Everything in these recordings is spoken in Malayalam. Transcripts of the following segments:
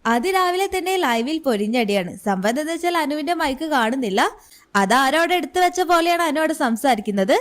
അതിരാവിലെ തന്നെ ലൈവിൽ പൊരിഞ്ഞടിയാണ്. സംഭവം എന്താ വെച്ചാൽ അനുവിന്റെ മൈക്ക് കാണുന്നില്ല. അതാരോ അവിടെ എടുത്തു വെച്ച പോലെയാണ് അനു അവിടെ സംസാരിക്കുന്നത്.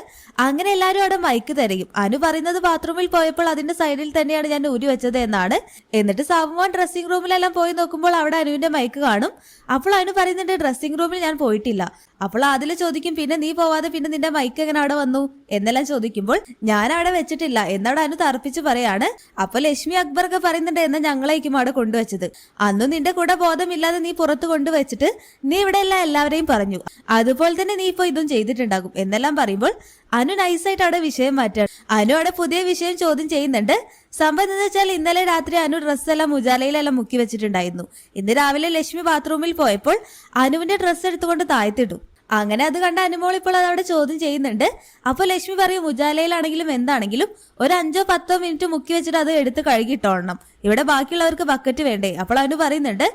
അങ്ങനെ എല്ലാവരും അവിടെ മൈക്ക് തിരയും. അനു പറയുന്നത് ബാത്റൂമിൽ പോയപ്പോൾ അതിന്റെ സൈഡിൽ തന്നെയാണ് ഞാൻ ഊരി വെച്ചത് എന്നാണ്. എന്നിട്ട് സാബുമോൻ ഡ്രസ്സിംഗ് റൂമിലെല്ലാം പോയി നോക്കുമ്പോൾ അവിടെ അനുവിന്റെ മൈക്ക് കാണും. അപ്പോൾ അനു പറയുന്നുണ്ട് ഡ്രസ്സിംഗ് റൂമിൽ ഞാൻ പോയിട്ടില്ല. അപ്പോൾ അതിൽ ചോദിക്കും പിന്നെ നീ പോവാതെ പിന്നെ നിന്റെ മൈക്ക് എങ്ങനെ അവിടെ വന്നു എന്നെല്ലാം ചോദിക്കുമ്പോൾ ഞാൻ അവിടെ വെച്ചിട്ടില്ല എന്നവിടെ അനു തർപ്പിച്ച് പറയാണ്. അപ്പോൾ ലക്ഷ്മി അക്ബറൊക്കെ പറയുന്നുണ്ട് എന്നാ ഞങ്ങളേക്കും അവിടെ കൊണ്ടുവച്ചത്. അന്നും നിന്റെ കൂടെ ബോധമില്ലാതെ നീ പുറത്ത് കൊണ്ടുവച്ചിട്ട് നീ ഇവിടെ എല്ലാവരെയും പറഞ്ഞു. അതുപോലെ തന്നെ നീ ഇപ്പൊ ഇതും ചെയ്തിട്ടുണ്ടാകും എന്നെല്ലാം പറയുമ്പോൾ അനു നൈസായിട്ട് അവിടെ വിഷയം മാറ്റാണ്. അനു അവിടെ പുതിയ വിഷയം ചോദ്യം ചെയ്യുന്നുണ്ട്. സംഭവം എന്ന് വെച്ചാൽ ഇന്നലെ രാത്രി അനു ഡ്രസ്സെല്ലാം ഉജാലയിലെല്ലാം മുക്കി വെച്ചിട്ടുണ്ടായിരുന്നു. ഇന്ന് രാവിലെ ലക്ഷ്മി ബാത്റൂമിൽ പോയപ്പോൾ അനുവിന്റെ ഡ്രസ്സ് എടുത്തുകൊണ്ട് താഴ്ത്തിട്ടു. അങ്ങനെ അത് കണ്ട അനുമോൾ ഇപ്പോൾ അതവിടെ ചോദ്യം ചെയ്യുന്നുണ്ട്. അപ്പോൾ ലക്ഷ്മി പറയും ഉജാലയിലാണെങ്കിലും എന്താണെങ്കിലും ഒരു 5-10 മിനിറ്റ് മുക്കി വെച്ചിട്ട് അത് എടുത്ത് കഴുകിയിട്ടോളണം. ഇവിടെ ബാക്കിയുള്ളവർക്ക് ബക്കറ്റ് വേണ്ടേ? അപ്പോൾ അനു പറയുന്നുണ്ട്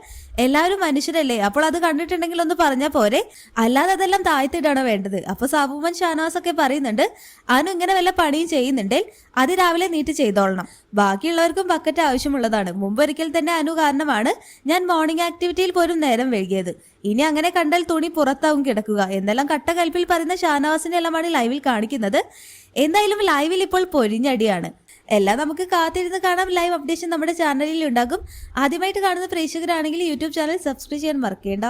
എല്ലാവരും മനുഷ്യരല്ലേ, അപ്പോൾ അത് കണ്ടിട്ടുണ്ടെങ്കിൽ ഒന്ന് പറഞ്ഞാൽ പോരെ, അല്ലാതെ അതെല്ലാം താഴ്ത്തിയിട്ടാണ് വേണ്ടത്. അപ്പൊ സാബുമൻ ഷാനവാസ് ഒക്കെ പറയുന്നുണ്ട് അനു ഇങ്ങനെ വല്ല പണിയും ചെയ്യുന്നുണ്ടെങ്കിൽ അത് രാവിലെ നീട്ട് ചെയ്തോളണം. ബാക്കിയുള്ളവർക്കും ബക്കറ്റ് ആവശ്യമുള്ളതാണ്. മുമ്പൊരിക്കൽ തന്നെ അനു കാരണമാണ് ഞാൻ മോർണിംഗ് ആക്ടിവിറ്റിയിൽ പോലും നേരം വൈകിയത്. ഇനി അങ്ങനെ കണ്ടാൽ തുണി പുറത്താവും കിടക്കുക എന്നെല്ലാം കട്ടകൽപ്പിൽ പറയുന്ന ഷാനവാസിനെ എല്ലാമാണ് ലൈവിൽ കാണിക്കുന്നത്. എന്തായാലും ലൈവിൽ ഇപ്പോൾ പൊരിഞ്ഞടിയാണ്. എല്ലാം നമുക്ക് കാത്തിരുന്ന് കാണാം. ലൈവ് അപ്ഡേഷൻ നമ്മുടെ ചാനലിൽ ഉണ്ടാകും. ആദ്യമായിട്ട് കാണുന്ന പ്രേക്ഷകരാണെങ്കിൽ യൂട്യൂബ് ചാനൽ സബ്സ്ക്രൈബ് ചെയ്യാൻ മറക്കേണ്ട.